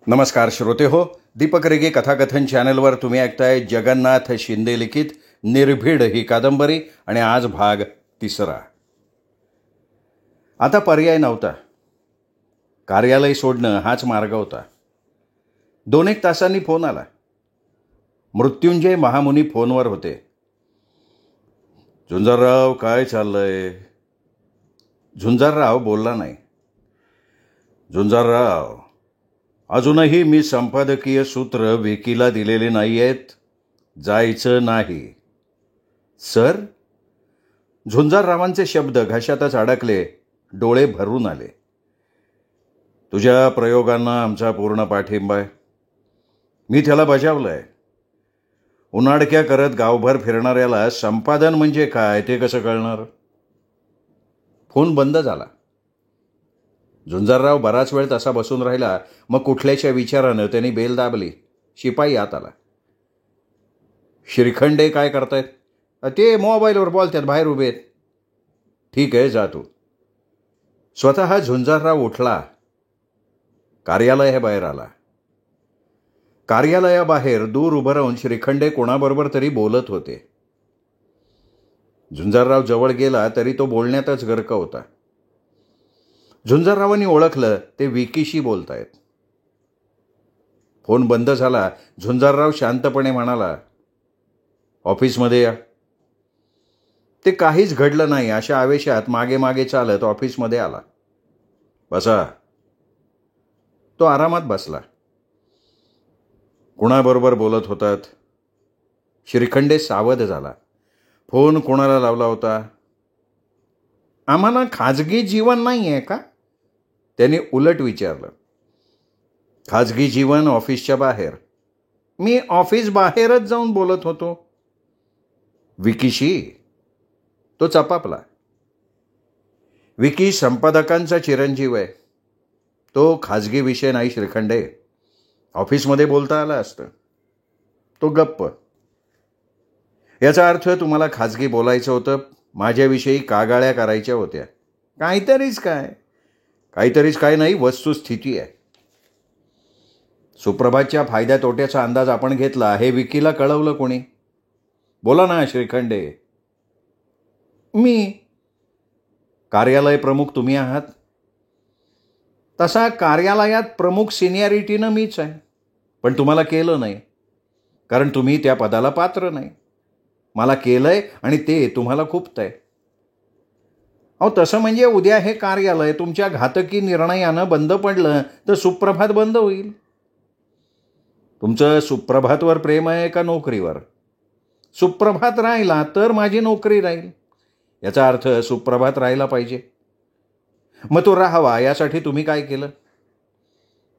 नमस्कार श्रोते हो, दीपक रेगे कथाकथन चॅनलवर तुम्ही ऐकताय जगन्नाथ शिंदे लिखित निर्भीड ही कादंबरी आणि आज भाग 3. आता पर्याय नव्हता. कार्यालय सोडणं हाच मार्ग होता. 2-1 तासांनी फोन आला. मृत्युंजय महामुनी फोनवर होते. झुंजारराव, काय चाललंय? झुंजारराव बोलला नाही. झुंजारराव, अजूनही मी संपादकीय सूत्र विकीला दिलेले नाही आहेत. जायचं नाही. सर? झुंजाररावांचे शब्द घशातच अडकले, डोळे भरून आले. तुझ्या प्रयोगांना आमचा पूर्ण पाठिंबा आहे. मी त्याला बजावलंय. उन्हाडक्या करत गावभर फिरणाऱ्याला संपादन म्हणजे काय ते कसं कळणार? फोन बंद झाला. झुंजारराव बराच वेळ तसा बसून राहिला. मग कुठल्याच्या विचारानं त्यांनी बेल दाबली. शिपाई आत आला. श्रीखंडे काय करतायत? ते मोबाईलवर बोलतात, बाहेर उभे आहेत. ठीक आहे, जा तू. स्वतः झुंजारराव उठला. कार्यालय बाहेर आला. कार्यालयाबाहेर दूर उभं राहून श्रीखंडे कोणाबरोबर तरी बोलत होते. झुंजारराव जवळ गेला तरी तो बोलण्यातच गर्क होता. झुंजाररावांनी ओळखलं, ते विकीशी बोलतायत. फोन बंद झाला. झुंजारराव शांतपणे म्हणाला, ऑफिसमध्ये या. ते काहीच घडलं नाही अशा आवेशात मागे मागे चालत ऑफिसमध्ये आला. बसा. तो आरामात बसला. कुणाबरोबर बोलत होतात? श्रीखंडे सावध झाला. फोन कोणाला लावला होता? आम्हाला खाजगी जीवन नाही आहे का? त्याने उलट विचारलं. खाजगी जीवन ऑफिसच्या बाहेर. मी ऑफिस बाहेरच जाऊन बोलत होतो. विकीशी? तो चपापला. विकी संपादकांचा चिरंजीव आहे. तो खाजगी विषय नाही श्रीखंडे. ऑफिसमध्ये बोलता आलं असतं. तो गप्प. याचा अर्थ तुम्हाला खाजगी बोलायचं होतं, माझ्याविषयी कागाळ्या करायच्या होत्या. काहीतरीच काय नाही, वस्तुस्थिती आहे. सुप्रभातच्या फायद्या तोट्याचा अंदाज आपण घेतला, हे विकीला कळवलं कोणी? बोला ना श्रीखंडे. मी. कार्यालय प्रमुख तुम्ही आहात? तसा कार्यालयात प्रमुख सिनियरिटीनं मीच आहे. पण तुम्हाला केलं नाही, कारण तुम्ही त्या पदाला पात्र नाही. मला केलंय आणि ते तुम्हाला खूपतंय. अहो, तसं म्हणजे उद्या हे कार्यालय तुमच्या घातकी निर्णयानं बंद पडलं तर सुप्रभात बंद होईल. तुमचं सुप्रभातवर प्रेम आहे का नोकरीवर? सुप्रभात राहिला तर माझी नोकरी राहील. याचा अर्थ सुप्रभात राहिला पाहिजे. मग तो राहावा यासाठी तुम्ही काय केलं?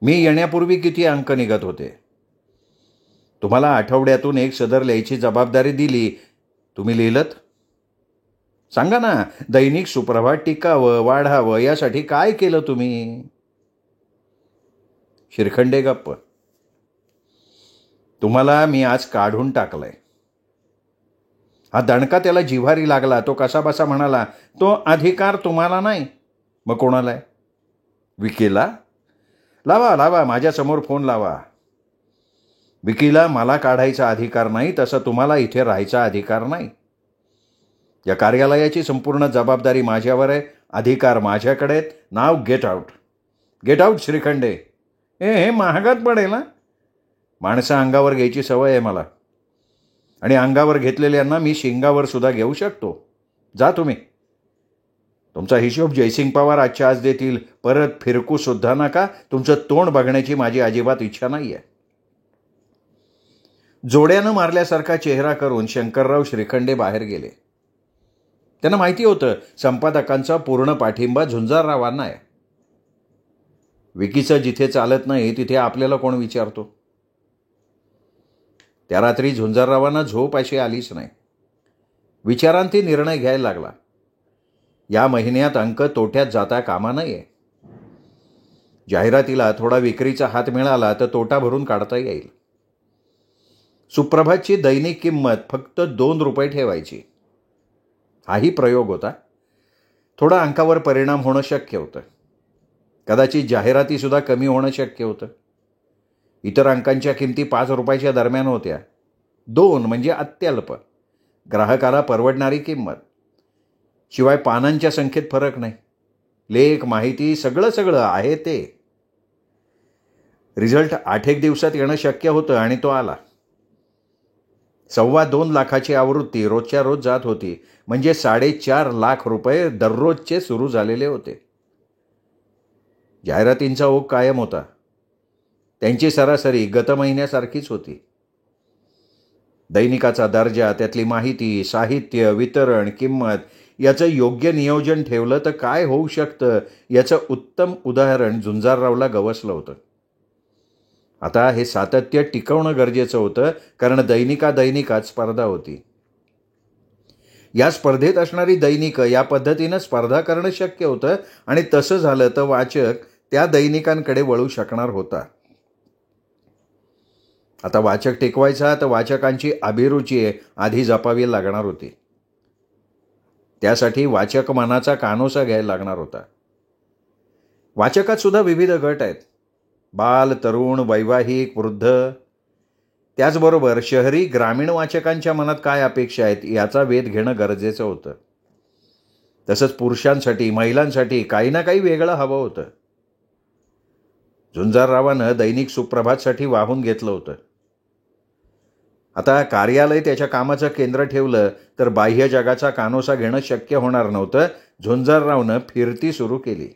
मी येण्यापूर्वी किती अंक निघत होते? तुम्हाला आठवड्यातून 1 सदर लिहायची जबाबदारी दिली. तुम्ही लिहिलंत? सांगा ना. दैनिक सुप्रभात टिकावं, वाढावं यासाठी काय केलं तुम्ही? श्रीखंडे गप्प. तुम्हाला मी आज काढून टाकलंय. हा दणका त्याला जिव्हारी लागला. तो कसाबसा म्हणाला, तो अधिकार तुम्हाला नाही. मग कोणाला आहे? विकीला? लावा, माझ्यासमोर फोन लावा. विकीला मला काढायचा अधिकार नाही, तसं तुम्हाला इथे राहायचा अधिकार नाही. या कार्यालयाची संपूर्ण जबाबदारी माझ्यावर आहे. अधिकार माझ्याकडे आहेत. नाव get out. Get out Shrikhande. हे महागात पडेल ना. माणसं अंगावर घ्यायची सवय आहे मला, आणि अंगावर घेतलेल्यांना मी शिंगावर सुद्धा घेऊ शकतो. जा तुम्ही. तुमचा हिशोब जयसिंग पवार आजच्या आज देतील. परत फिरकू सुद्धा नका. तुमचं तोंड बघण्याची माझी अजिबात इच्छा नाही आहे. जोड्यानं मारल्यासारखा चेहरा करून शंकरराव श्रीखंडे बाहेर गेले. त्यांना माहिती होतं संपादकांचा पूर्ण पाठिंबा झुंजाररावांना आहे. विकीचं जिथे चालत नाही तिथे आपल्याला कोण विचारतो? त्या रात्री झुंजाररावांना झोप अशी आलीच नाही. विचारांती निर्णय घ्यायला लागला. या महिन्यात अंक तोट्यात जाता कामा नये. जाहिरातीला थोडा विक्रीचा हात मिळाला तर तोटा भरून काढता येईल. सुप्रभातची दैनिक किंमत फक्त 2 रुपये ठेवायची. हाही प्रयोग होता. थोडा अंकावर परिणाम होणं शक्य होतं. कदाचित जाहिरातीसुद्धा कमी होणं शक्य होतं. इतर अंकांच्या किमती 5 रुपयाच्या दरम्यान होत्या. 2 म्हणजे अत्यल्प, ग्राहकाला परवडणारी किंमत. शिवाय पानांच्या संख्येत फरक नाही. लेख, माहिती सगळं आहे ते. रिझल्ट 8 दिवसात येणं शक्य होतं आणि तो आला. 2.25 लाखाची आवृत्ती रोजच्या रोज जात होती. म्हणजे 4.5 लाख रुपये दररोजचे सुरू झालेले होते. जाहिरातींचा ओघ कायम होता. त्यांची सरासरी गत महिन्यासारखीच होती. दैनिकाचा दर्जा, त्यातली माहिती, साहित्य, वितरण, किंमत याचं योग्य नियोजन ठेवलं तर काय होऊ शकतं याचं उत्तम उदाहरण झुंजाररावला गवसलं होतं. आता हे सातत्य टिकवणं गरजेचं होतं, कारण दैनिकात स्पर्धा होती. या स्पर्धेत असणारी दैनिकं या पद्धतीनं स्पर्धा करणं शक्य होतं आणि तसं झालं तर वाचक त्या दैनिकांकडे वळू शकणार होता. आता वाचक टिकवायचा तर वाचकांची अभिरुची आधी जपावी लागणार होती. त्यासाठी वाचक मनाचा कानोसा घ्यायला लागणार होता. वाचकात सुद्धा विविध गट आहेत. बाल, तरुण, वैवाहिक, वृद्ध. त्याचबरोबर शहरी, ग्रामीण वाचकांच्या मनात काय अपेक्षा आहेत याचा वेध घेणं गरजेचं होतं. तसंच पुरुषांसाठी, महिलांसाठी काही ना काही वेगळं हवं होतं. झुंजाररावानं दैनिक सुप्रभातसाठी वाहून घेतलं होतं. आता कार्यालय त्याच्या कामाचं केंद्र ठेवलं तर बाह्य जगाचा कानोसा घेणं शक्य होणार नव्हतं. झुंजाररावनं फिरती सुरू केली.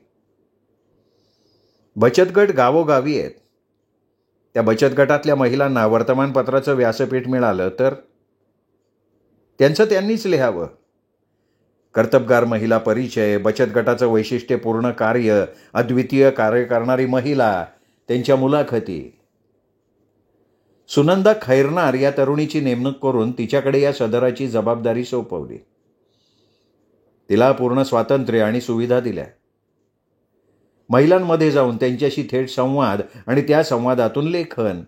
बचत गट गावोगावी आहेत. त्या बचत गटातल्या महिलांना वर्तमानपत्राचं व्यासपीठ मिळालं तर त्यांचं त्यांनीच लिहावं. कर्तबगार महिला परिचय, बचत गटाचं वैशिष्ट्यपूर्ण कार्य, अद्वितीय कार्य करणारी महिला, त्यांच्या मुलाखती. सुनंदा खैरनार या तरुणीची नेमणूक करून तिच्याकडे या सदराची जबाबदारी सोपवली. तिला पूर्ण स्वातंत्र्य आणि सुविधा दिल्या. महिलांमध्ये जाऊन त्यांच्याशी थेट संवाद आणि त्या संवादातून लेखन,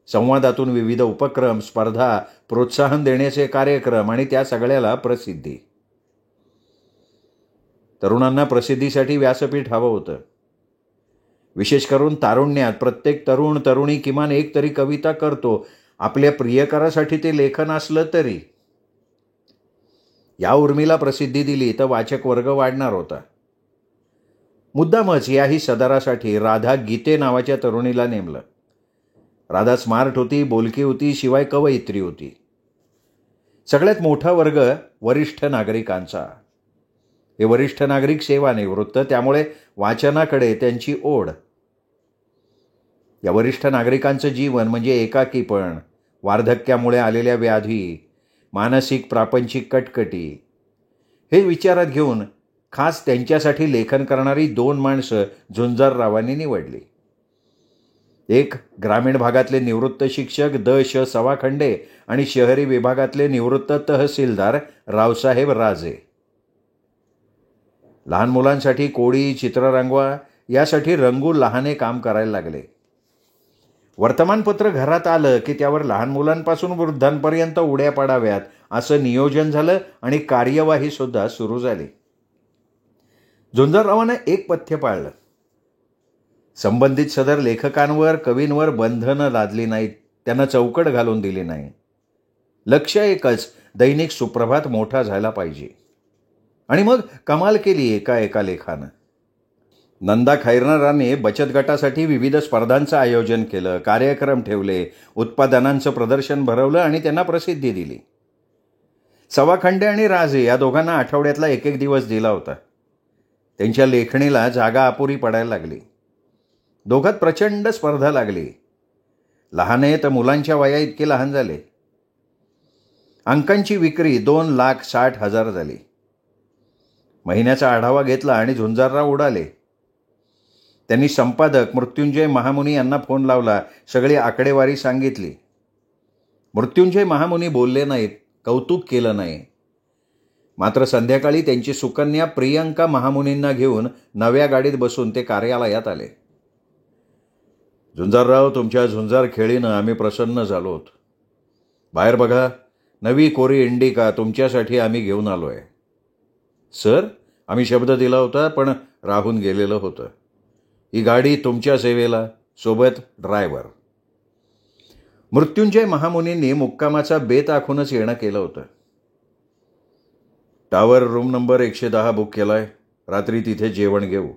संवादातून विविध उपक्रम, स्पर्धा, प्रोत्साहन देण्याचे कार्यक्रम आणि त्या सगळ्याला प्रसिद्धी. तरुणांना प्रसिद्धीसाठी व्यासपीठ हवं होतं. विशेष करून तारुण्यात प्रत्येक तरुण तरुणी किमान एक तरी कविता करतो. आपल्या प्रियकरासाठी ते लेखन असलं तरी. या उर्मीला प्रसिद्धी दिली तर वाचक वर्ग वाढणार होता. मुद्दामच याही सदरासाठी राधा गीते नावाच्या तरुणीला नेमलं. राधा स्मार्ट होती, बोलकी होती, शिवाय कवयित्री होती. सगळ्यात मोठा वर्ग वरिष्ठ नागरिकांचा. हे वरिष्ठ नागरिक सेवानिवृत्त, त्यामुळे वाचनाकडे त्यांची ओढ. या वरिष्ठ नागरिकांचं जीवन म्हणजे एकाकीपण, वार्धक्यामुळे आलेल्या व्याधी, मानसिक प्रापंचिक कटकटी हे विचारात घेऊन खास त्यांच्यासाठी लेखन करणारी 2 माणसं झुंजाररावांनी निवडली. एक ग्रामीण भागातले निवृत्त शिक्षक द.श. सवाखंडे आणि शहरी विभागातले निवृत्त तहसीलदार रावसाहेब राजे. लहान मुलांसाठी कोडी, चित्र रंगवा यासाठी रंगू लहाने काम करायला लागले. वर्तमानपत्र घरात आलं की त्यावर लहान मुलांपासून वृद्धांपर्यंत उड्या पडाव्यात असं नियोजन झालं आणि कार्यवाही सुद्धा सुरू झाली. झुंजाररावानं एक पथ्य पाळलं. संबंधित सदर लेखकांवर, कवींवर बंधनं लादली नाहीत, त्यांना चौकट घालून दिली नाही. लक्ष्य एकच, दैनिक सुप्रभात मोठा झाला पाहिजे. आणि मग कमाल केली एका लेखानं. नंदा खैरनारांनी बचत गटासाठी विविध स्पर्धांचं आयोजन केलं, कार्यक्रम ठेवले, उत्पादनांचं प्रदर्शन भरवलं आणि त्यांना प्रसिद्धी दिली. सवाखंडे आणि राजे या दोघांना आठवड्यातला एक दिवस दिला होता. त्यांच्या लेखणीला जागा अपुरी पडायला लागली. दोघात प्रचंड स्पर्धा लागली. लहाने तर मुलांच्या वया इतके लहान झाले. अंकांची विक्री 2,60,000 झाली. महिन्याचा आढावा घेतला आणि झुंजारराव उडाले. त्यांनी संपादक मृत्युंजय महामुनी यांना फोन लावला. सगळी आकडेवारी सांगितली. मृत्युंजय महामुनी बोलले नाहीत, कौतुक केलं नाही. मात्र संध्याकाळी त्यांची सुकन्या प्रियंका महामुनींना घेऊन नव्या गाडीत बसून ते कार्यालयात आले. झुंजारराव, तुमच्या झुंजार खेळीनं आम्ही प्रसन्न झालो आहोत. बाहेर बघा, नवी कोरी इंडिका तुमच्यासाठी आम्ही घेऊन आलो आहे. सर, आम्ही शब्द दिला होता पण राहून गेलेलं होतं. ही गाडी तुमच्या सेवेला, सोबत ड्रायव्हर. मृत्युंजय महामुनींनी मुक्कामाचा बेत आखूनच येणं केलं होतं. टावर रूम नंबर 110 बुक केलाय, रात्री तिथे जेवण घेऊ.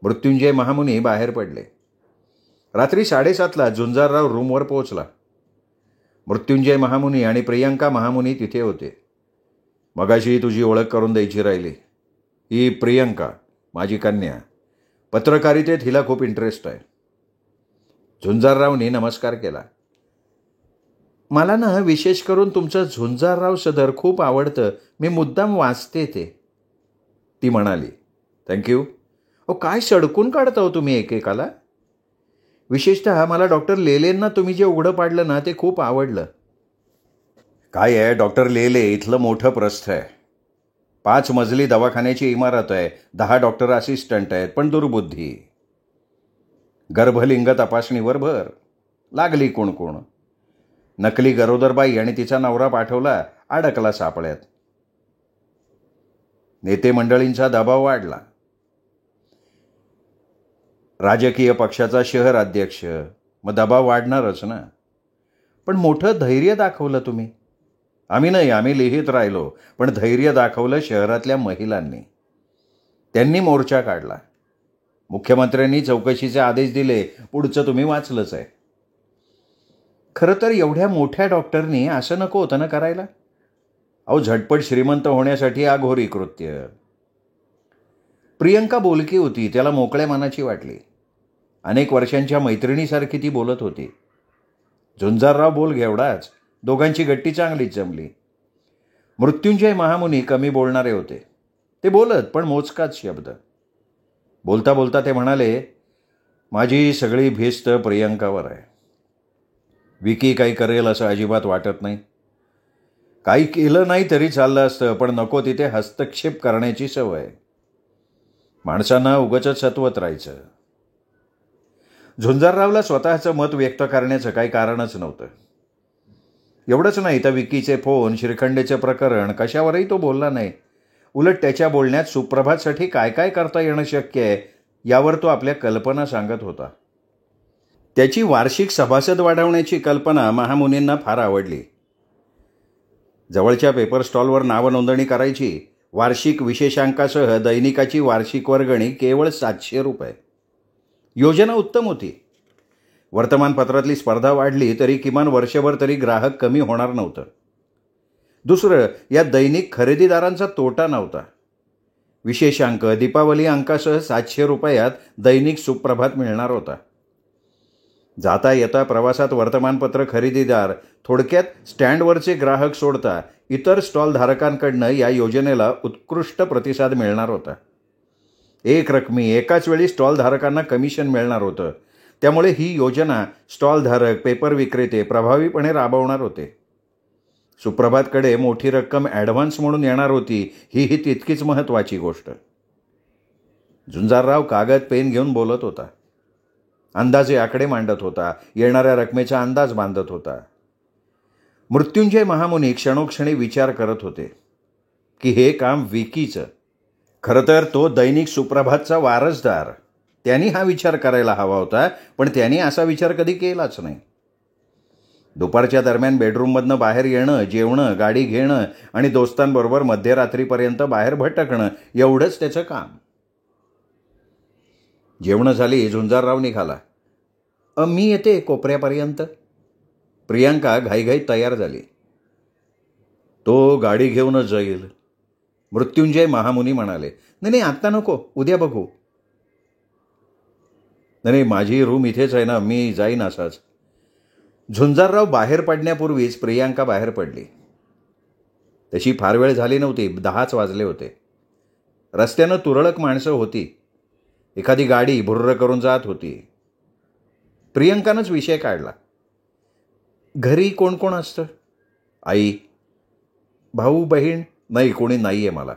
मृत्युंजय महामुनी बाहेर पडले. रात्री 7:30ला झुंजारराव रूमवर पोहोचला. मृत्युंजय महामुनी आणि प्रियंका महामुनी तिथे होते. मगाशी तुझी ओळख करून द्यायची राहिली. ही प्रियंका, माझी कन्या. पत्रकारितेत हिला खूप इंटरेस्ट आहे. झुंजाररावनी नमस्कार केला. मला ना विशेष करून तुमचं झुंजारराव सदर खूप आवडतं. मी मुद्दाम वाचते ते, ती म्हणाली. थँक्यू. काय सडकून काढता हो तुम्ही एकेकाला. विशेषतः मला डॉक्टर लेलेंना तुम्ही जे उघडं पाडलं ना ते खूप आवडलं. काय आहे, डॉक्टर लेले इथलं मोठं प्रस्थ आहे. 5 मजली दवाखान्याची इमारत आहे. 10 डॉक्टर असिस्टंट आहेत, पण दुर्बुद्धी. गर्भलिंग तपासणीवर भर. लागली कोण. नकली गरोदरबाई आणि तिचा नवरा पाठवला, अडकला सापळ्यात. नेते मंडळींचा दबाव वाढला. राजकीय पक्षाचा शहर अध्यक्ष, मग दबाव वाढणारच ना. पण मोठं धैर्य दाखवलं तुम्ही. आम्ही नाही, आम्ही लिहित राहिलो, पण धैर्य दाखवलं शहरातल्या महिलांनी. त्यांनी मोर्चा काढला. मुख्यमंत्र्यांनी चौकशीचे आदेश दिले. पुढचं तुम्ही वाचलंच आहे. खरं तर एवढ्या मोठ्या डॉक्टरनी असं नको होतं ना करायला. झटपट श्रीमंत होण्यासाठी अघोरी कृत्य. प्रियंका बोलकी होती, त्याला मोकळ्या मनाची वाटली. अनेक वर्षांच्या मैत्रिणीसारखी ती बोलत होती. झुंजारराव बोलघेवडाच. दोघांची गट्टी चांगलीच जमली. मृत्युंजय महामुनी कमी बोलणारे होते. ते बोलत, पण मोजकाच शब्द. बोलता बोलता ते म्हणाले, माझी सगळी भिस्त प्रियंकावर आहे. विकी काही करेल असं अजिबात वाटत नाही. काही केलं नाही तरी चाललं असतं, पण नको तिथे हस्तक्षेप करण्याची सवय. माणसांना उगाचच सत्वत राहायचं. झुंजाररावला स्वतःचं मत व्यक्त करण्याचं काही कारणच नव्हतं. एवढंच नाही तर विकीचे फोन, श्रीखंडेचे प्रकरण, कशावरही तो बोलला नाही. उलट त्याच्या बोलण्यात सुप्रभातसाठी काय काय करता येणं शक्य आहे यावर तो आपल्या कल्पना सांगत होता. त्याची वार्षिक सभासद वाढवण्याची कल्पना महामुनींना फार आवडली. जवळच्या पेपर स्टॉलवर नावनोंदणी करायची. वार्षिक विशेषांकासह दैनिकाची वार्षिक वर्गणी केवळ 700 रुपये. योजना उत्तम होती. वर्तमानपत्रातली स्पर्धा वाढली तरी किमान वर्षभर तरी ग्राहक कमी होणार नव्हतं. दुसरं, या दैनिक खरेदीदारांचा तोटा नव्हता. विशेषांक, दीपावली अंकासह 700 रुपयात दैनिक सुप्रभात मिळणार होता. जाता येता प्रवासात वर्तमानपत्र खरेदीदार, थोडक्यात स्टँडवरचे ग्राहक सोडता इतर स्टॉल धारकांकडनं या योजनेला उत्कृष्ट प्रतिसाद मिळणार होता. एक रकमी एकाच वेळी स्टॉल धारकांना कमिशन मिळणार होतं. त्यामुळे ही योजना स्टॉलधारक, पेपर विक्रेते प्रभावीपणे राबवणार होते. सुप्रभातकडे मोठी रक्कम ॲडव्हान्स म्हणून येणार होती, ही तितकीच महत्त्वाची गोष्ट. झुंजारराव कागद पेन घेऊन बोलत होता. अंदाजे आकडे मांडत होता. येणाऱ्या रकमेचा अंदाज बांधत होता. मृत्युंजय महामुनी क्षणोक्षणी विचार करत होते की हे काम विकीचं. खरं तर तो दैनिक सुप्रभातचा वारसदार. त्यांनी हा विचार करायला हवा होता, पण त्यांनी असा विचार कधी केलाच नाही. दुपारच्या दरम्यान बेडरूममधनं बाहेर येणं, जेवणं, गाडी घेणं आणि दोस्तांबरोबर मध्यरात्रीपर्यंत बाहेर भटकणं एवढंच त्याचं काम. जेवणं झाली. झुंजारराव निघाला. मी येते कोपऱ्यापर्यंत. प्रियंका घाईघाईत तयार झाली. तो गाडी घेऊनच जाईल. मृत्युंजय महामुनी म्हणाले. नाही, आत्ता नको, उद्या बघू. नाही, माझी रूम इथेच आहे ना, मी जाईन असाच. झुंजारराव बाहेर पडण्यापूर्वीच प्रियंका बाहेर पडली. तशी फार वेळ झाली नव्हती. 10च वाजले होते. रस्त्यानं तुरळक माणसं होती. एखादी गाडी भुर्र करून जात होती. प्रियंकानंच विषय काढला. घरी कोण कोण असतं? आई, भाऊ, बहीण? नाही, कोणी नाही आहे मला.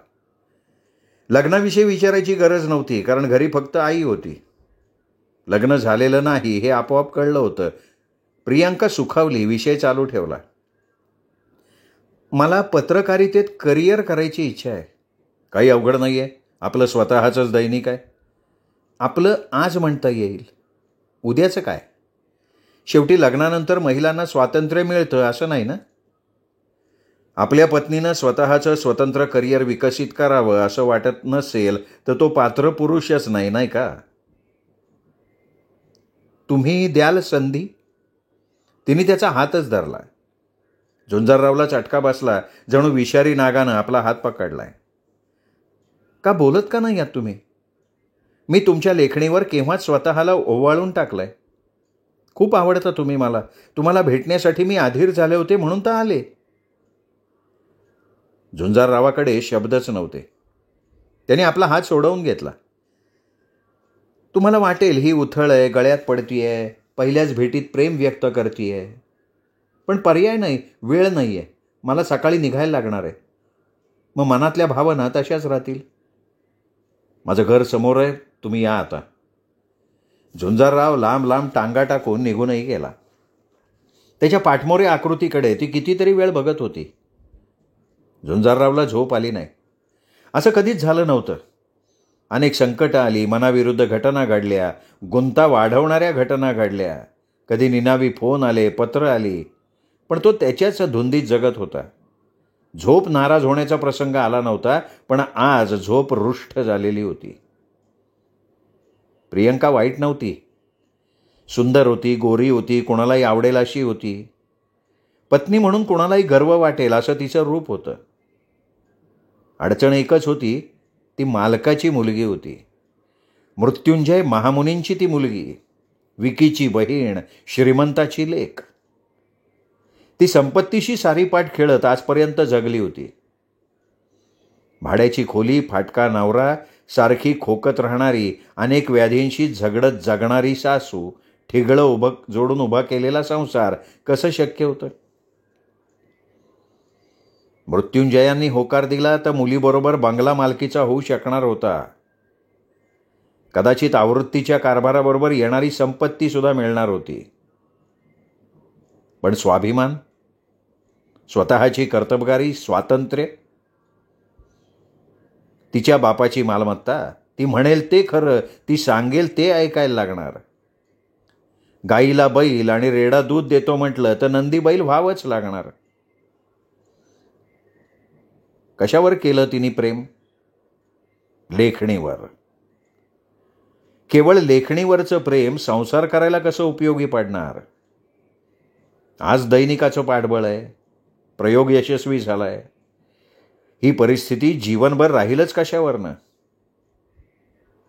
लग्नाविषयी विचारायची गरज नव्हती, कारण घरी फक्त आई होती. लग्न झालेलं नाही हे आपोआप कळलं होतं. प्रियंका सुखावली. विषय चालू ठेवला. मला पत्रकारितेत करिअर करायची इच्छा आहे. काही अवघड नाही आहे. आपलं स्वतःचंच दैनिक आहे. आपलं आज म्हणता येईल. उद्याचं काय? शेवटी लग्नानंतर महिलांना स्वातंत्र्य मिळतं असं नाही ना. आपल्या पत्नीनं स्वतःचं स्वतंत्र करिअर विकसित करावं असं वाटत नसेल तर तो पात्र पुरुषच नाही, नाही का. तुम्ही द्याल संधी. तिने त्याचा हातच धरला. झुंजाररावला चटका बसला, जणू विषारी नागानं आपला हात पकडलाय. का बोलत का नाही आहात तुम्ही? मी तुमच्या लेखणीवर केव्हाच स्वतःला ओवाळून टाकलंय. खूप आवडता तुम्ही मला. तुम्हाला भेटण्यासाठी मी अधीर झाले होते म्हणून तर आले. झुंजाररावाकडे शब्दच नव्हते. त्याने आपला हात सोडवून घेतला. तुम्हाला वाटेल ही उथळ आहे, गळ्यात पडतीये, पहिल्याच भेटीत प्रेम व्यक्त करतीये. पण पर्याय नाही, वेळ नाही आहे. मला सकाळी निघायला लागणार आहे. मग मनातल्या भावना तशाच राहतील. माझं घर समोर आहे, तुम्ही या आता. झुंजारराव लांब लांब टांगा टाकून निघूनही गेला. त्याच्या पाठमोरे आकृतीकडे ती कितीतरी वेळ बघत होती. झुंजाररावला झोप आली नाही. असं कधीच झालं नव्हतं. अनेक संकटं आली, मनाविरुद्ध घटना घडल्या, गुंता वाढवणाऱ्या घटना घडल्या, कधी निनावी फोन आले, पत्र आली, पण तो त्याच्याच धुंदीत जगत होता. झोप नाराज होण्याचा प्रसंग आला नव्हता, पण आज झोप रुष्ट झालेली होती. प्रियंका वाईट नव्हती. सुंदर होती, गोरी होती, कोणालाही आवडेल अशी होती. पत्नी म्हणून कोणालाही गर्व वाटेल असं तिचं रूप होतं. अडचण एकच होती, ती मालकाची मुलगी होती. मृत्युंजय महामुनींची ती मुलगी, विकीची बहीण, श्रीमंताची लेक. ती संपत्तीशी सारीपाट खेळत आजपर्यंत जगली होती. भाड्याची खोली, फाटका नवरा, सारखी खोकत राहणारी, अनेक व्याधींशी झगडत जगणारी सासू, ठिगळं जोडून उभा केलेला संसार कसं शक्य होतं? मृत्युंजयांनी होकार दिला तर मुलीबरोबर बंगला मालकीचा होऊ शकणार होता. कदाचित आवृत्तीच्या कारभाराबरोबर येणारी संपत्ती सुद्धा मिळणार होती. पण स्वाभिमान, स्वतःची कर्तबगारी, स्वातंत्र्य, तिच्या बापाची मालमत्ता, ती म्हणेल ते खरं, ती सांगेल ते ऐकायला लागणार. गाईला बैल आणि रेडा दूध देतो म्हटलं तर नंदी बैल व्हावंच लागणार. कशावर केलं तिने प्रेम? लेखणीवर. केवळ लेखणीवरचं प्रेम संसार करायला कसं उपयोगी पडणार? आज दैनिकाचं पाठबळ आहे, प्रयोग यशस्वी झालाय. ही परिस्थिती जीवनभर राहीलच कशावरनं?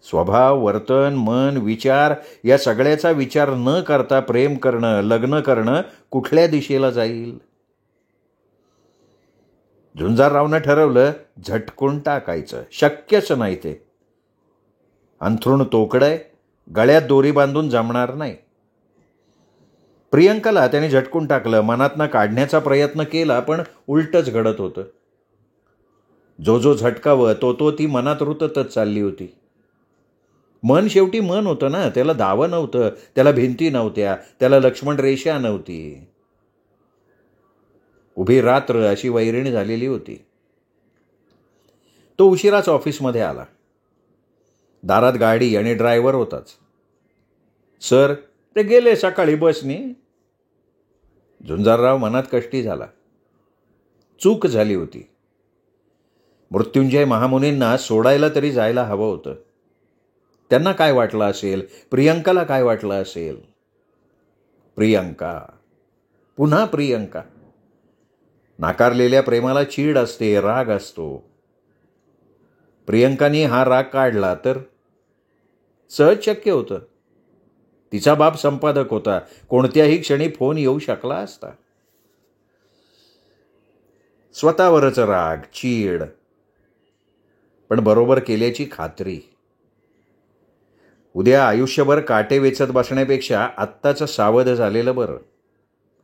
स्वभाव, वर्तन, मन, विचार या सगळ्याचा विचार न करता प्रेम करणं, लग्न करणं कुठल्या दिशेला जाईल? झुंजाररावनं ठरवलं, झटकून टाकायचं. शक्यच नाही ते. अंथरूण तोकडय, गळ्यात दोरी बांधून जमणार नाही. प्रियंकाला त्याने झटकून टाकलं. मनातनं काढण्याचा प्रयत्न केला, पण उलटच घडत होतं. जो जो झटकावं तो ती मनात रुततच चालली होती. मन शेवटी मन होतं ना, त्याला दावं नव्हतं, त्याला भिंती नव्हत्या, त्याला लक्ष्मण रेषा नव्हती. उभी रात्र अशी वैरिणी झालेली होती. तो उशिराच ऑफिसमध्ये आला. दारात गाडी आणि ड्रायव्हर होताच. सर, ते गेले सकाळी बसनी. झुंजारराव मनात कष्टी झाला. चूक झाली होती. मृत्युंजय महामुनींना सोडायला तरी जायला हवं होतं. त्यांना काय वाटलं असेल? प्रियंकाला काय वाटलं असेल? प्रियंका, पुन्हा प्रियंका. नाकारलेल्या प्रेमाला चीड असते, राग असतो. प्रियंकाने हा राग काढला तर सहज शक्य होतं. तिचा बाप संपादक होता, कोणत्याही क्षणी फोन येऊ शकला असता. स्वतःवरच राग, चीड, पण बरोबर केल्याची खात्री. उद्या आयुष्यभर काटे वेचत बसण्यापेक्षा आत्ताच सावध झालेलं बरं.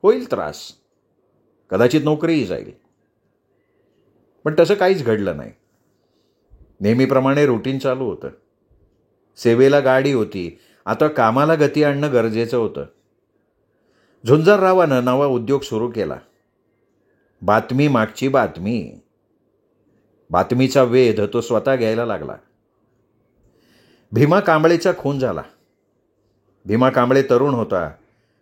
होईल त्रास, कदाचित नोकरीही जाईल. पण तसं काहीच घडलं नाही. नेहमीप्रमाणे रुटीन चालू होतं. सेवेला गाडी होती. आता कामाला गती आणणं गरजेचं होतं. झुंजाररावानं नवा उद्योग सुरू केला. बातमी मागची बातमी. बातमीचा वेध तो स्वतः घ्यायला लागला. भीमा कांबळेचा खून झाला. भीमा कांबळे तरुण होता.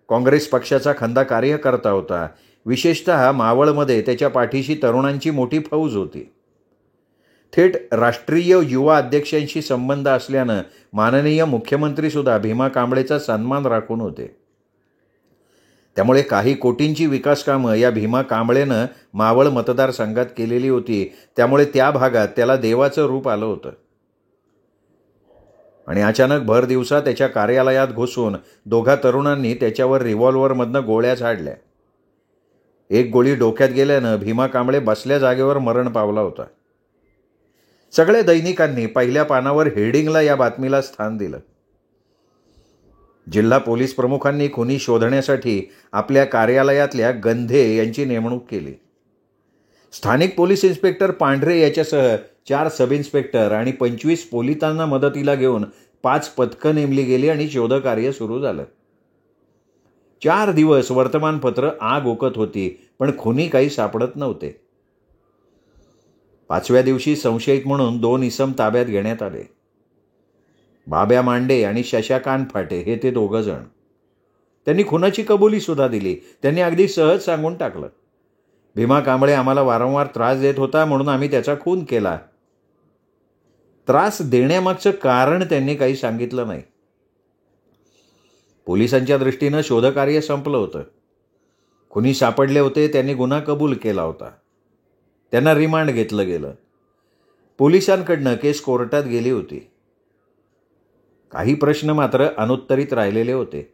काँग्रेस पक्षाचा खंदा कार्यकर्ता होता. विशेषतः मावळमध्ये त्याच्या पाठीशी तरुणांची मोठी फौज होती. थेट राष्ट्रीय युवा अध्यक्षांशी संबंध असल्यानं माननीय मुख्यमंत्रीसुद्धा भीमा कांबळेचा सन्मान राखून होते. त्यामुळे काही कोटींची विकास कामं या भीमा कांबळेनं मावळ मतदारसंघात केलेली होती. त्यामुळे त्या भागात त्याला देवाचं रूप आलं होतं. आणि अचानक भर दिवसा त्याच्या कार्यालयात घुसून दोघा तरुणांनी त्याच्यावर रिव्हॉल्व्हरमधनं गोळ्या झाडल्या. एक गोळी डोक्यात गेल्यानं भीमा कांबळे बसल्या जागेवर मरण पावला होता. सगळ्या दैनिकांनी पहिल्या पानावर हेडिंगला या बातमीला स्थान दिलं. जिल्हा पोलीस प्रमुखांनी खुनी शोधण्यासाठी आपल्या कार्यालयातल्या गंधे यांची नेमणूक केली. स्थानिक पोलीस इन्स्पेक्टर पांढरे याच्यासह 4 सब इन्स्पेक्टर आणि 25 पोलिसांना मदतीला घेऊन 5 पथकं नेमली गेली आणि शोधकार्य सुरू झालं. 4 दिवस वर्तमानपत्र आग ओकत होती, पण खुनी काही सापडत नव्हते. 5व्या दिवशी संशयित म्हणून 2 इसम ताब्यात घेण्यात आले. बाब्या मांडे आणि शशाकांत फाटे हे ते 2 जण. त्यांनी खुनाची कबुली सुद्धा दिली. त्यांनी अगदी सहज सांगून टाकलं, भीमा कांबळे आम्हाला वारंवार त्रास देत होता म्हणून आम्ही त्याचा खून केला. त्रास देण्यामागचं कारण त्यांनी काही सांगितलं नाही. पोलिसांच्या दृष्टीनं शोधकार्य संपलं होतं. खुनी सापडले होते. त्यांनी गुन्हा कबूल केला होता. त्यांना रिमांड घेतलं गेलं. पोलिसांकडनं केस कोर्टात गेली होती. काही प्रश्न मात्र अनुत्तरित राहिलेले होते.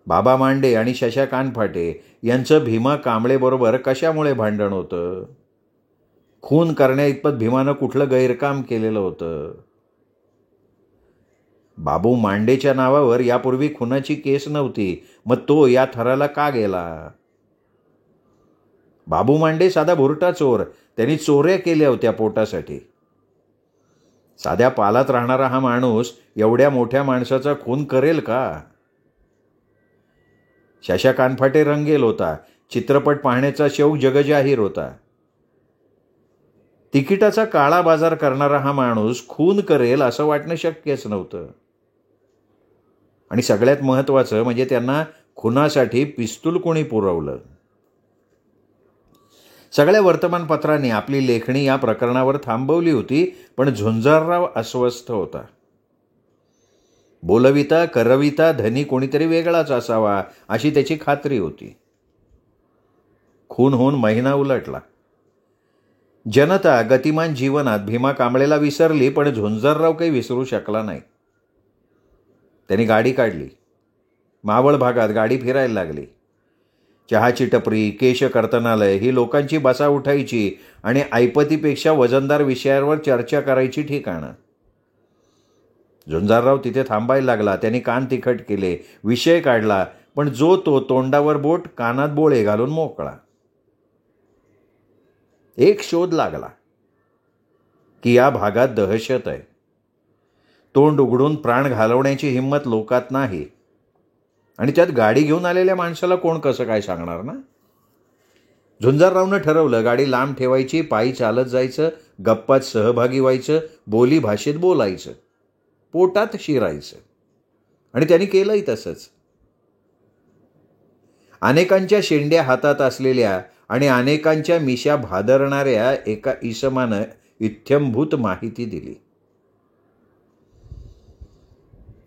बाबा मांडे आणि शशाकांत फाटे यांचं भीमा कांबळेबरोबर कशामुळे भांडण होतं? खून करण्याइतपत भीमानं कुठलं गैरकाम केलेलं होतं? बाबू मांडेच्या नावावर यापूर्वी खुनाची केस नव्हती, मग तो या थराला का गेला? बाबू मांडे साधा भुरटा चोर. त्यांनी चोऱ्या केल्या होत्या पोटासाठी. साध्या पालात राहणारा हा माणूस एवढ्या मोठ्या माणसाचा खून करेल का? शशाकांत फाटे रंगेल होता. चित्रपट पाहण्याचा शौक जगजाहीर होता. तिकिटाचा काळा बाजार करणारा हा माणूस खून करेल असं वाटणं शक्यच नव्हतं. आणि सगळ्यात महत्त्वाचं म्हणजे त्यांना खुनासाठी पिस्तूल कोणी पुरवलं? सगळ्या वर्तमानपत्रांनी आपली लेखणी या प्रकरणावर थांबवली होती, पण झुंजारराव अस्वस्थ होता. बोलविता करविता धनी कोणीतरी वेगळाच असावा अशी त्याची खात्री होती. खून होऊन महिना उलटला. जनता गतिमान जीवनात भीमा कांबळेला विसरली, पण झुंजारराव काही विसरू शकला नाही. त्यांनी गाडी काढली. मावळ भागात गाडी फिरायला लागली. चहाची टपरी, केश कर्तनालय ही लोकांची बसा उठायची आणि ऐपतीपेक्षा वजनदार विषयांवर चर्चा करायची ठिकाणं. झुंजारराव तिथे थांबायला लागला. त्यांनी कान तिखट केले, विषय काढला, पण जो तो तोंडावर बोट कानात बोळे घालून मोकळा. एक शोध लागला की या भागात दहशत आहे. तोंड उघडून प्राण घालवण्याची हिंमत लोकात नाही. आणि त्यात गाडी घेऊन आलेल्या माणसाला कोण कसं काय सांगणार ना? झुंजाररावनं ठरवलं, गाडी लांब ठेवायची, पायी चालत जायचं, गप्पात सहभागी व्हायचं, बोली भाषेत बोलायचं, पोटात शिरायचं. आणि त्यांनी केलंही तसंच. अनेकांच्या शेंड्या हातात असलेल्या आणि अनेकांच्या मिशा भादरणाऱ्या एका इसमानं इत्थंभूत माहिती दिली.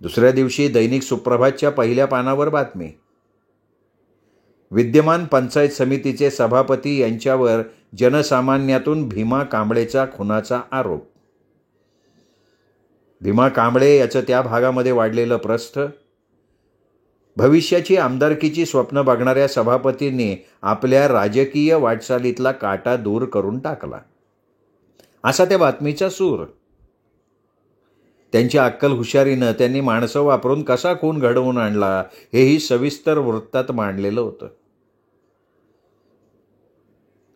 दुसऱ्या दिवशी दैनिक सुप्रभातच्या पहिल्या पानावर बातमी. विद्यमान पंचायत समितीचे सभापती यांच्यावर जनसामान्यातून भीमा कांबळेचा खुनाचा आरोप. भीमा कांबळे याचं त्या भागामध्ये वाढलेलं प्रस्थ, भविष्याची आमदारकीची स्वप्न बघणाऱ्या सभापतींनी आपल्या राजकीय वाटचालीतला काटा दूर करून टाकला, असा त्या बातमीचा सूर. त्यांच्या अक्कल हुशारीनं त्यांनी माणसं वापरून कसा खून घडवून आणला हेही सविस्तर वृत्तात मांडलेलं होतं.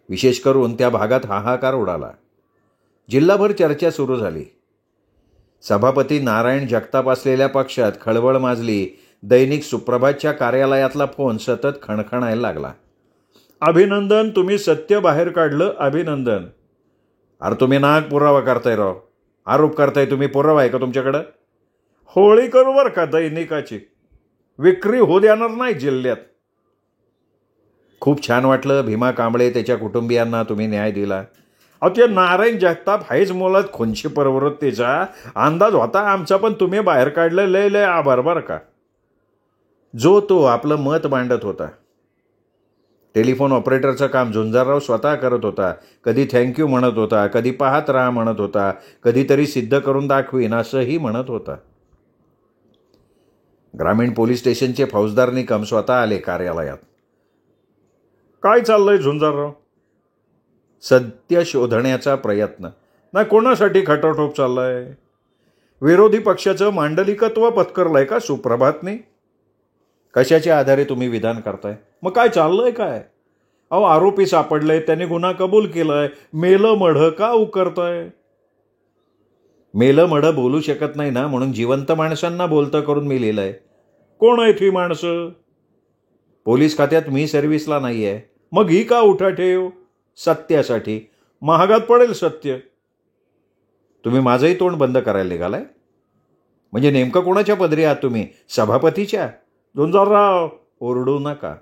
विशेष करून त्या भागात हाहाकार उडाला. जिल्हाभर चर्चा सुरू झाली. सभापती नारायण जगताप असलेल्या पक्षात खळबळ माजली. दैनिक सुप्रभातच्या कार्यालयातला फोन सतत खणखणायला लागला. अभिनंदन, तुम्ही सत्य बाहेर काढलं, अभिनंदन. अरे तुम्ही नाग पुरावा करताय राव, आरोप करताय तुम्ही, पुरावा आहे का तुमच्याकडं? होळी करू बरं का दैनिकाची. विक्री होऊ देणार नाही जिल्ह्यात. खूप छान वाटलं भीमा कांबळे त्याच्या कुटुंबियांना तुम्ही न्याय दिला. अहो ते नारायण जगताप हायच मुळात खुनशी प्रवृत्तीचा अंदाज होता आमचा, पण तुम्ही बाहेर काढलं. लय लय आभार बरं का. जो तो आपलं मत मांडत होता. टेलिफोन ऑपरेटरचं काम झुंजारराव स्वतः करत होता. कधी थँक्यू म्हणत होता, कधी पाहत राहा म्हणत होता, कधीतरी सिद्ध करून दाखवीन असंही म्हणत होता. ग्रामीण पोलीस स्टेशनचे फौजदार निकम स्वतः आले कार्यालयात. काय चाललंय झुंजारराव? सत्य शोधण्याचा प्रयत्न. नाही कोणासाठी खटाटोप चाललाय? विरोधी पक्षाचं मांडलिकत्व पत्करलंय का सुप्रभातने? कशाच्या आधारे तुम्ही विधान करताय? मग काय चाललंय काय? अहो आरोपी सापडले, त्यांनी गुन्हा कबूल केलाय. मेलं मढं का उकरताय? मेलं मढं बोलू शकत नाही ना, म्हणून जिवंत माणसांना बोलतं करून मी लिहिलंय. कोण आहेत ही माणसं? पोलीस खात्यात मी सर्व्हिसला नाही आहे. मग ही का उठाठेव? सत्यासाठी. महागात पडेल सत्य. तुम्ही माझंही तोंड बंद करायला निघालाय? म्हणजे नेमकं कोणाच्या पदरी आहात तुम्ही? सभापतीच्या? झुंजारराव ओरडू नका.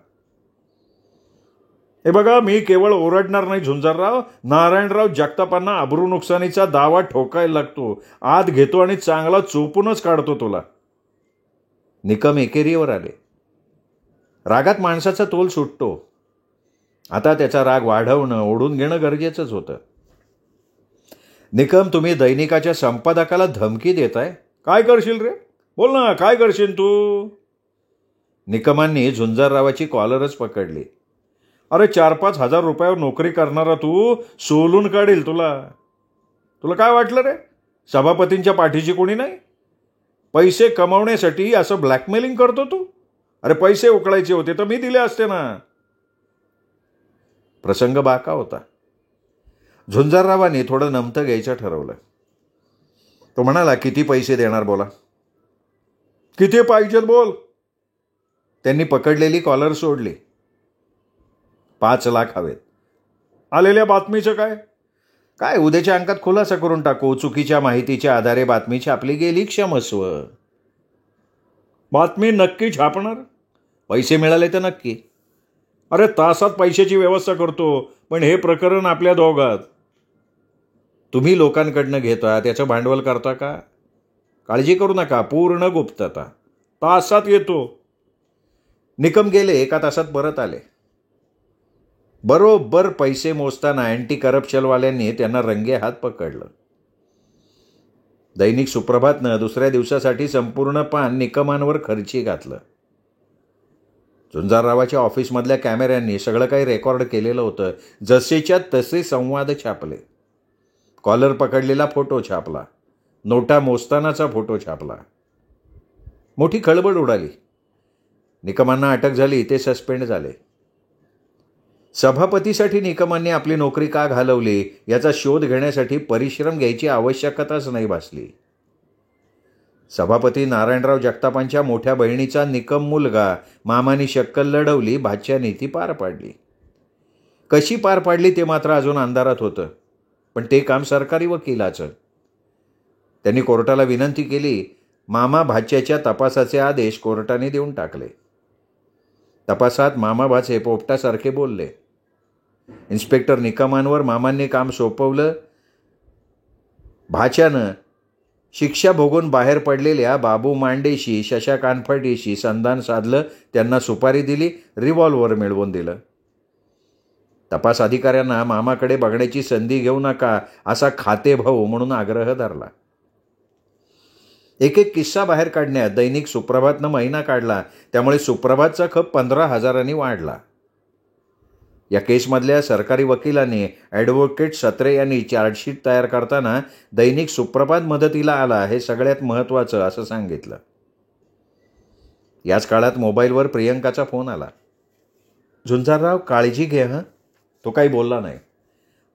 हे बघा मी केवळ ओरडणार नाही झुंजारराव. नारायणराव जगतापांना अब्रू नुकसानीचा दावा ठोकायला लागतो. आत घेतो आणि चांगला चोपूनच काढतो तुला. निकम एकेरीवर आले. रागात माणसाचा तोल सुटतो. आता त्याचा राग वाढवणं, ओढून घेणं गरजेचंच होतं. निकम तुम्ही दैनिकाच्या संपादकाला धमकी देताय. काय करशील रे? बोल ना, काय करशील तू? निकमांनी झुंजाररावाची कॉलरच पकडली. अरे 4-5 हजार रुपयावर नोकरी करणारा तू सोलून काढील तुला. तुला काय वाटलं रे? सभापतींच्या पाठीशी कोणी नाही? पैसे कमावण्यासाठी असं ब्लॅकमेलिंग करतो तू? अरे पैसे उकळायचे होते तर मी दिले असते ना. प्रसंग बाका होता. झुंजाररावांनी थोडं नमतं घ्यायचं ठरवलं. तो म्हणाला, किती पैसे देणार बोला? किती पाहिजेत बोल? त्यांनी पकडलेली कॉलर सोडली. 5 लाख हवेत. आलेल्या बातमीचं काय? काय उद्याच्या अंकात खुलासा करून टाकू. चुकीच्या माहितीच्या आधारे बातमी छापली गेली, क्षमस्व. बातमी नक्की छापणार? पैसे मिळाले तर नक्की. अरे तासात पैशाची व्यवस्था करतो, पण हे प्रकरण आपल्या दोघात. तुम्ही लोकांकडनं घेता, त्याचं भांडवल करता का? काळजी करू नका, पूर्ण गुप्तता. तासात येतो. निकम गेले. 1 तासात परत आले. बरोबर पैसे मोजताना अँटी करप्शनवाल्यांनी त्यांना रंगे हात पकडलं. दैनिक सुप्रभातनं दुसऱ्या दिवसासाठी संपूर्ण पान निकमांवर खर्ची घातलं. झुंजाररावाच्या ऑफिसमधल्या कॅमेऱ्यांनी सगळं काही रेकॉर्ड केलेलं होतं. जसेच्या तसे संवाद छापले. कॉलर पकडलेला फोटो छापला. नोटा मोजतानाचा फोटो छापला. मोठी खळबळ उडाली. निकमांना अटक झाली. ते सस्पेंड झाले. सभापतीसाठी निकमांनी आपली नोकरी का घालवली याचा शोध घेण्यासाठी परिश्रम घ्यायची आवश्यकताच नाही भासली. सभापती नारायणराव जगतापांच्या मोठ्या बहिणीचा निकम मुलगा मामानी शक्कल लढवली. भाच्याने ती पार पाडली. कशी पार पाडली ते मात्र अजून अंधारात होतं. पण ते काम सरकारी वकिलाचं. त्यांनी कोर्टाला विनंती केली. मामा भाच्याच्या तपासाचे आदेश कोर्टाने देऊन टाकले. तपासात मामा भाचे पोपटासारखे बोलले. इन्स्पेक्टर निकमांवर मामांनी काम सोपवलं. भाच्यानं शिक्षा भोगून बाहेर पडलेल्या बाबू मांडेशी, शशा कानफडेशी संधान साधलं. त्यांना सुपारी दिली. रिव्हॉल्वर मिळवून दिलं. तपास अधिकाऱ्यांना मामाकडे बघण्याची संधी घेऊ नका असा खातेभाऊ म्हणून आग्रह धरला. एक एक किस्सा बाहेर काढण्यात दैनिक सुप्रभातनं महिना काढला. त्यामुळे सुप्रभातचा खप 15,000 वाढला. या केसमधल्या सरकारी वकिलांनी ॲडव्होकेट सत्रे यांनी चार्जशीट तयार करताना दैनिक सुप्रभात मदतीला आला हे सगळ्यात महत्त्वाचं असं सांगितलं. याच काळात मोबाईलवर प्रियंकाचा फोन आला. झुंजारराव काळजी घे हं. तो काही बोलला नाही.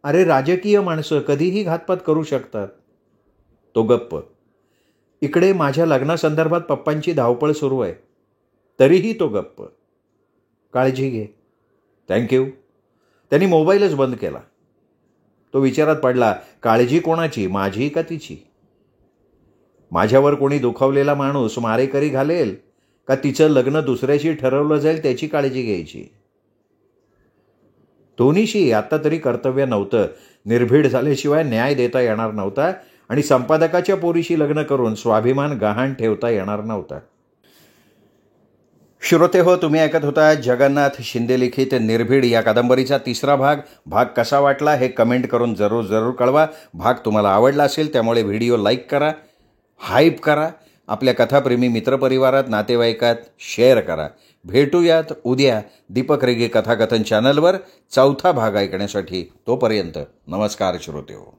अरे राजकीय माणसं कधीही घातपात करू शकतात. तो गप्प. इकडे माझ्या लग्नासंदर्भात पप्पांची धावपळ सुरू आहे. तरीही तो गप्प. काळजी घे. थँक्यू. त्यांनी मोबाईलच बंद केला. तो विचारात पडला, काळजी कोणाची, माझी का तिची? माझ्यावर कोणी दुखावलेला माणूस मारेकरी घालेल का तिचं लग्न दुसऱ्याशी ठरवलं जाईल त्याची काळजी घ्यायची? दोन्हीशी आत्ता तरी कर्तव्य नव्हतं. निर्भीड झाल्याशिवाय न्याय देता येणार नव्हता आणि संपादकाच्या पोरीशी लग्न करून स्वाभिमान गहाण ठेवता येणार नव्हता. श्रोते हो, तुम्ही ऐकत होता जगन्नाथ शिंदे लिखित निर्भीड या कादंबरीचा तिसरा भाग कसा वाटला हे कमेंट करून जरूर कळवा. भाग तुम्हाला आवडला असेल त्यामुळे व्हिडिओ लाईक करा, हाईप करा, आपल्या कथाप्रेमी मित्रपरिवारात नातेवाईकात शेअर करा. भेटूयात उद्या दीपक रेगे कथाकथन चॅनलवर चौथा भाग ऐकण्यासाठी. तोपर्यंत नमस्कार श्रोते हो.